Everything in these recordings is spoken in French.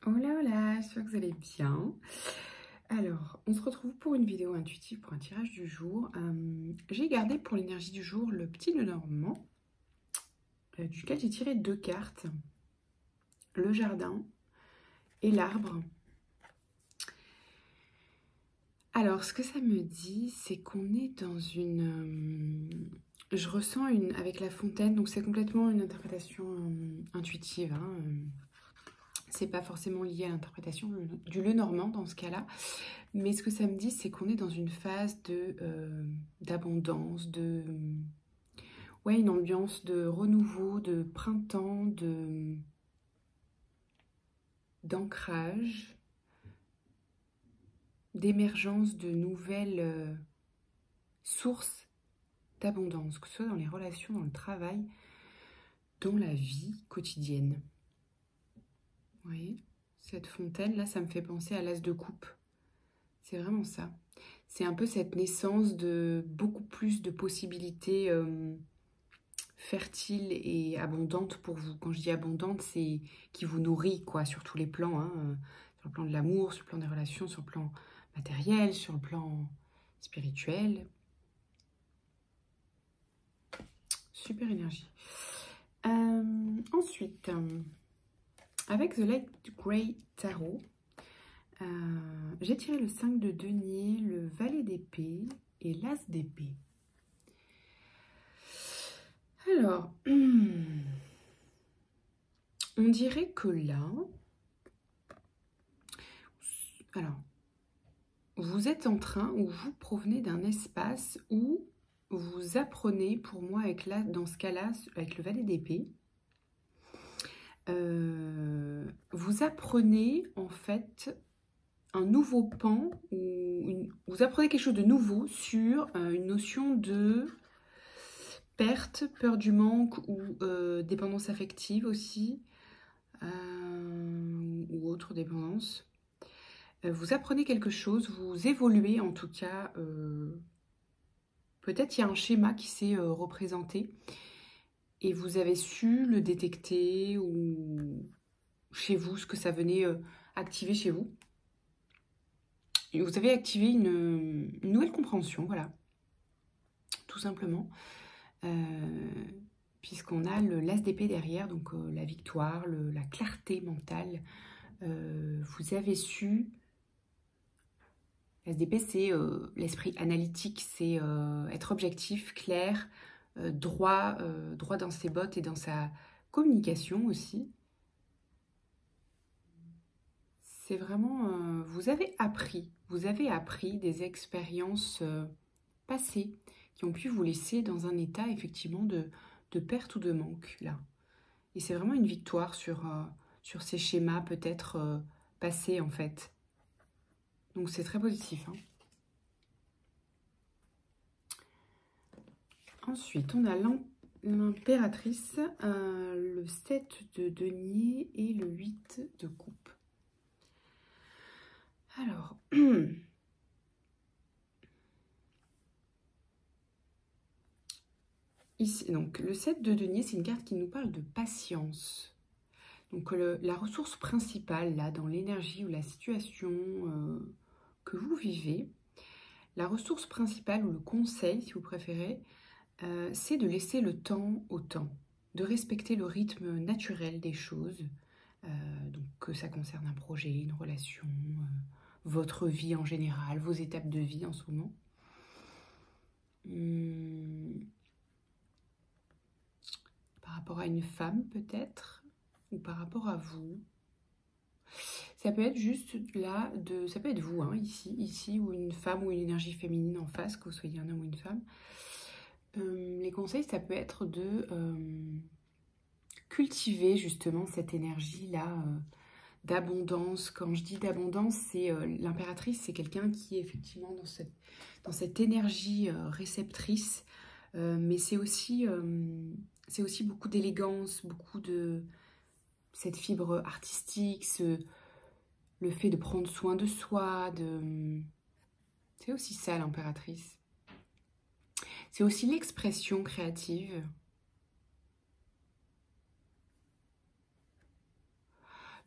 Hola, hola, j'espère que vous allez bien. Alors, on se retrouve pour une vidéo intuitive pour un tirage du jour. J'ai gardé pour l'énergie du jour le petit Lenormand, duquel j'ai tiré 2 cartes, le jardin et l'arbre. Alors, ce que ça me dit, c'est qu'on est dans une... je ressens avec la fontaine, donc c'est complètement une interprétation intuitive, hein. C'est pas forcément lié à l'interprétation du Lenormand dans ce cas-là. Mais ce que ça me dit, c'est qu'on est dans une phase d'abondance, ouais, une ambiance de renouveau, de printemps, d'ancrage, d'émergence de nouvelles sources d'abondance, que ce soit dans les relations, dans le travail, dans la vie quotidienne. Vous voyez, cette fontaine, là, ça me fait penser à l'as de coupe. C'est vraiment ça. C'est un peu cette naissance de beaucoup plus de possibilités fertile et abondante pour vous. Quand je dis abondante, c'est qui vous nourrit, quoi, sur tous les plans, hein, sur le plan de l'amour, sur le plan des relations, sur le plan matériel, sur le plan spirituel. Super énergie. Ensuite, avec The Light Grey Tarot, j'ai tiré le 5 de denier, le valet d'épée et l'as d'épée. Alors, on dirait que là, alors, vous êtes en train ou vous provenez d'un espace où vous apprenez, pour moi, dans ce cas-là, avec le valet d'épée, vous apprenez en fait un nouveau pan, vous apprenez quelque chose de nouveau sur une notion de perte, peur du manque ou dépendance affective aussi, ou autre dépendance. Vous apprenez quelque chose, vous évoluez en tout cas. Peut-être il y a un schéma qui s'est représenté et vous avez su le détecter ou chez vous, ce que ça venait activer chez vous. Et vous avez activé une nouvelle compréhension, voilà, tout simplement. Puisqu'on a le l'as d'épée derrière, donc la victoire, la clarté mentale. Vous avez su... L'as d'épée, c'est l'esprit analytique, c'est être objectif, clair, droit dans ses bottes et dans sa communication aussi. C'est vraiment... vous avez appris des expériences passées qui ont pu vous laisser dans un état effectivement de perte ou de manque là. Et c'est vraiment une victoire sur ces schémas peut-être passés en fait. Donc c'est très positif, hein. Ensuite, on a l'impératrice, le 7 de denier et le 8 de coupe. Alors, ici, donc, le 7 de denier, c'est une carte qui nous parle de patience. Donc, la ressource principale, là, dans l'énergie ou la situation que vous vivez, la ressource principale ou le conseil, si vous préférez, c'est de laisser le temps au temps, de respecter le rythme naturel des choses, donc que ça concerne un projet, une relation, votre vie en général, vos étapes de vie en ce moment. Par rapport à une femme peut-être, ou par rapport à vous. Ça peut être juste là, ça peut être vous, hein, ici, ou une femme ou une énergie féminine en face, que vous soyez un homme ou une femme. Les conseils, ça peut être de cultiver justement cette énergie-là d'abondance. Quand je dis d'abondance, c'est l'impératrice, c'est quelqu'un qui est effectivement dans cette énergie réceptrice, mais c'est aussi beaucoup d'élégance, beaucoup de cette fibre artistique, le fait de prendre soin de soi, c'est aussi ça l'impératrice. C'est aussi l'expression créative.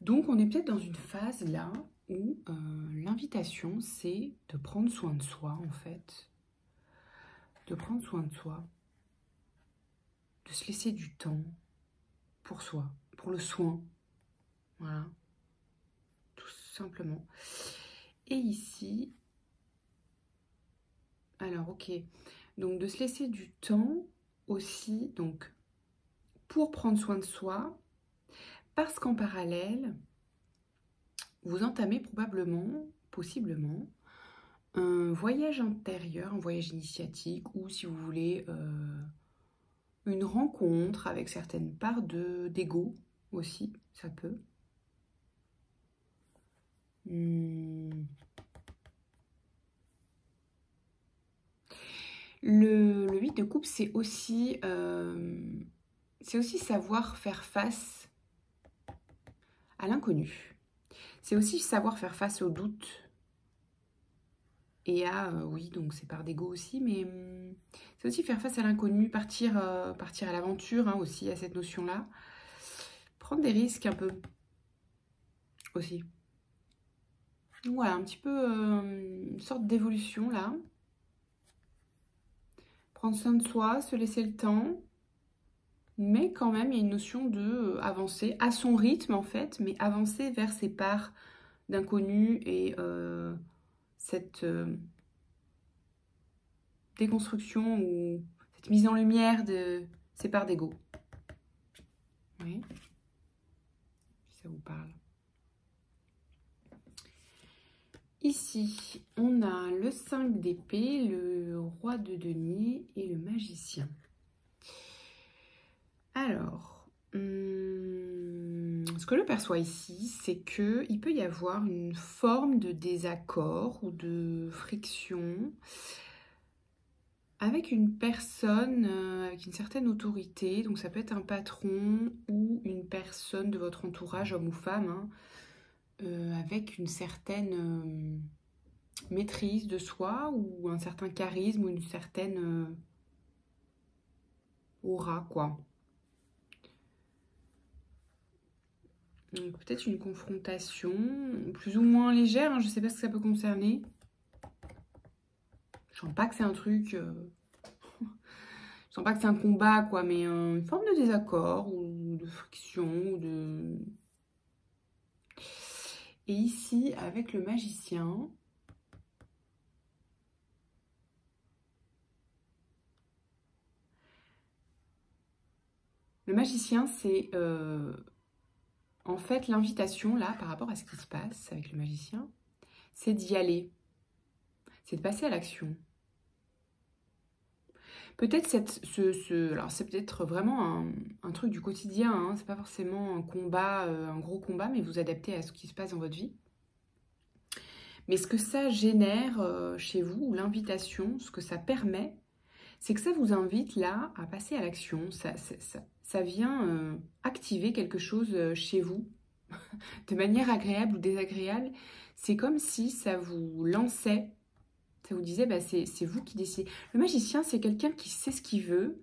Donc, on est peut-être dans une phase là où l'invitation, c'est de prendre soin de soi, en fait. De prendre soin de soi. De se laisser du temps pour soi, pour le soin. Voilà. Tout simplement. Et ici, alors, ok. Donc, de se laisser du temps aussi, donc, pour prendre soin de soi, parce qu'en parallèle, vous entamez probablement, possiblement, un voyage intérieur, un voyage initiatique, ou si vous voulez, une rencontre avec certaines parts d'ego aussi, ça peut. Le 8 de coupe, c'est aussi savoir faire face à l'inconnu. C'est aussi savoir faire face aux doutes. Et à, oui, donc c'est par d'ego aussi, mais c'est aussi faire face à l'inconnu, partir à l'aventure, hein, aussi, à cette notion-là. Prendre des risques un peu, aussi. Voilà, un petit peu une sorte d'évolution, là. Prendre soin de soi, se laisser le temps. Mais quand même, il y a une notion de avancer à son rythme, en fait, mais avancer vers ses parts d'inconnu et cette déconstruction ou cette mise en lumière de ses parts d'ego. Oui, si ça vous parle. Ici, on a le 5 d'épée, le roi de denier et le magicien. Alors, ce que je perçois ici, c'est qu'il peut y avoir une forme de désaccord ou de friction avec une personne avec une certaine autorité. Donc ça peut être un patron ou une personne de votre entourage, homme ou femme, hein, avec une certaine maîtrise de soi ou un certain charisme ou une certaine aura, quoi. Donc peut-être une confrontation plus ou moins légère, hein, je ne sais pas ce que ça peut concerner. Je sens pas que c'est un truc... je sens pas que c'est un combat, quoi, mais une forme de désaccord ou de friction ou de... Et ici, avec le magicien... Le magicien, c'est... en fait, l'invitation, là, par rapport à ce qui se passe avec le magicien, c'est d'y aller. C'est de passer à l'action. Peut-être alors c'est peut-être vraiment un truc du quotidien, hein, c'est pas forcément un combat, un gros combat, mais vous adaptez à ce qui se passe dans votre vie. Mais ce que ça génère chez vous, ou l'invitation, ce que ça permet, c'est que ça vous invite là à passer à l'action. Ça vient activer quelque chose chez vous, de manière agréable ou désagréable. C'est comme si ça vous lançait. Ça vous disait, bah, c'est vous qui décidez. Le magicien, c'est quelqu'un qui sait ce qu'il veut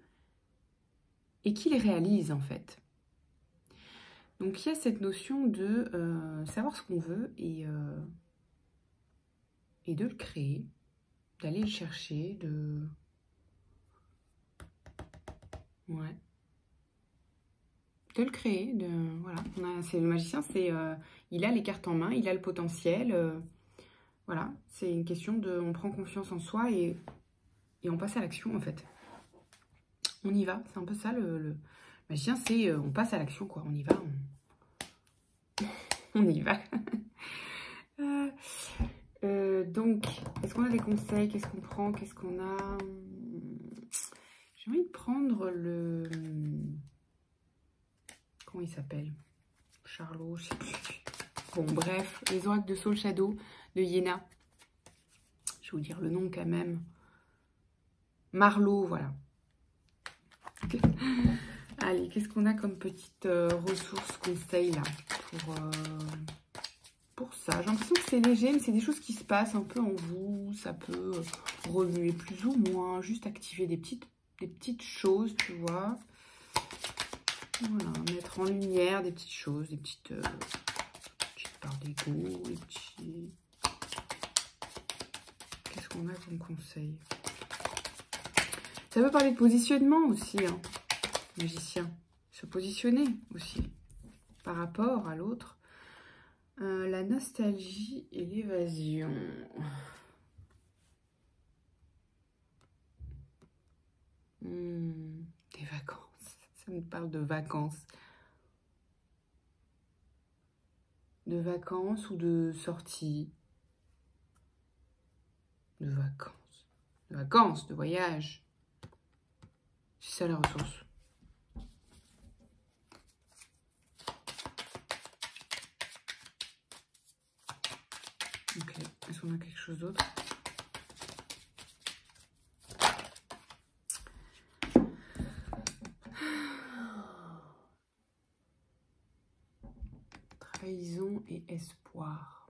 et qui les réalise, en fait. Donc, il y a cette notion de savoir ce qu'on veut et de le créer, d'aller le chercher, de... Ouais. De le créer, de... Voilà. Le magicien, c'est... il a les cartes en main, il a le potentiel... Voilà, c'est une question de... On prend confiance en soi et on passe à l'action, en fait. On y va, c'est un peu ça, le magicien, c'est... on passe à l'action, quoi. On y va, on y va. Donc, est-ce qu'on a des conseils? Qu'est-ce qu'on prend? Qu'est-ce qu'on a? J'ai envie de prendre le... Comment il s'appelle? Charlot, je sais plus. Bon, bref, les oracles de Soul Shadow de Yéna. Je vais vous dire le nom quand même. Marlowe, voilà. Allez, qu'est-ce qu'on a comme petite ressource, conseil là pour ça? J'ai l'impression que c'est léger, mais c'est des choses qui se passent un peu en vous. Ça peut remuer plus ou moins, juste activer des petites choses, tu vois. Voilà, mettre en lumière des petites choses, des petites l'ego, les petits... Qu'est-ce qu'on a comme conseil? Ça peut parler de positionnement aussi, hein, magicien. Se positionner aussi par rapport à l'autre. La nostalgie et l'évasion. Des vacances. Ça me parle de vacances. De vacances ou de sortie. De vacances. De vacances, de voyage. C'est ça la ressource. Ok, est-ce qu'on a quelque chose d'autre? Trahison et espoir.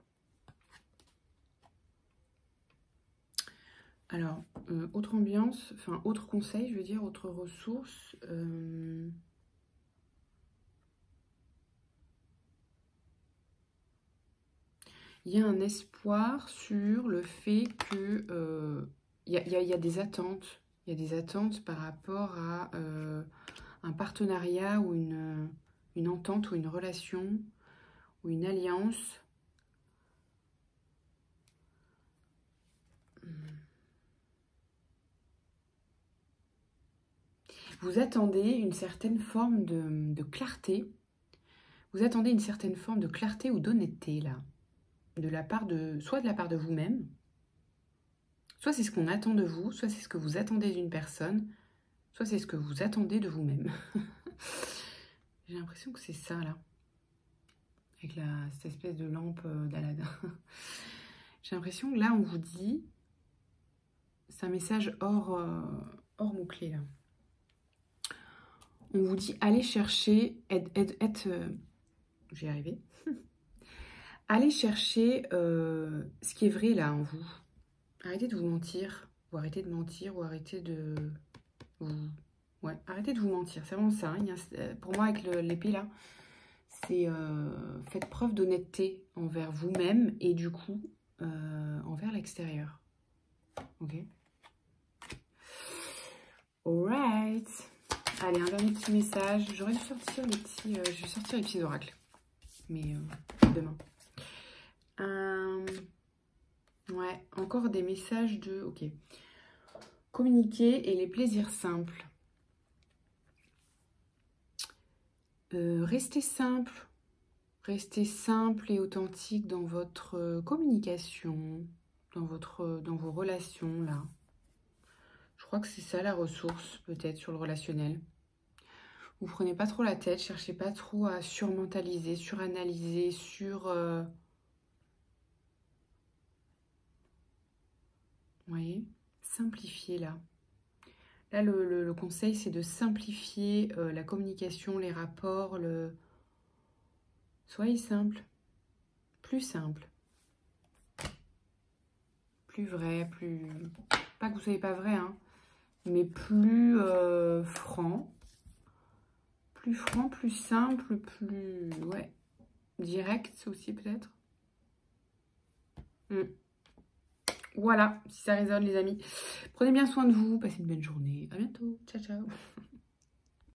Alors, autre ambiance, enfin, autre conseil, je veux dire, autre ressource. Il y a un espoir sur le fait que il y a des attentes. Il y a des attentes par rapport à un partenariat ou une entente ou une relation ou une alliance. Vous attendez une certaine forme de clarté. Vous attendez une certaine forme de clarté ou d'honnêteté, là. De la part de... Soit de la part de vous-même, soit c'est ce qu'on attend de vous, soit c'est ce que vous attendez d'une personne, soit c'est ce que vous attendez de vous-même. J'ai l'impression que c'est ça, là. Avec cette espèce de lampe d'Aladin. J'ai l'impression que là, on vous dit... C'est un message hors mots-clés, là. On vous dit, allez chercher... je vais y arriver. Allez chercher ce qui est vrai, là, en vous. Arrêtez de vous mentir. Ou arrêtez de mentir, ou arrêtez de... Ouais, arrêtez de vous mentir. C'est vraiment ça. Hein. Pour moi, avec l'épée, là, c'est faites preuve d'honnêteté envers vous-même et du coup, envers l'extérieur. Ok. Alright. Allez, un dernier petit message. J'aurais dû sortir les petits... je vais sortir les petits oracles. Mais demain. Ouais, encore des messages de... Ok. Communiquer et les plaisirs simples. Restez simple. Restez simple et authentique dans votre communication, dans vos relations, là. Je crois que c'est ça la ressource, peut-être, sur le relationnel. Vous prenez pas trop la tête, cherchez pas trop à surmentaliser, suranalyser, Vous voyez? Simplifiez, là. Là, le conseil, c'est de simplifier la communication, les rapports, Soyez simple. Plus simple. Plus vrai, plus... Pas que vous ne soyez pas vrai, hein, mais plus franc. Plus franc, plus simple, plus... Ouais. Direct aussi, peut-être. Voilà, si ça résonne, les amis. Prenez bien soin de vous. Passez une bonne journée. À bientôt. Ciao, ciao.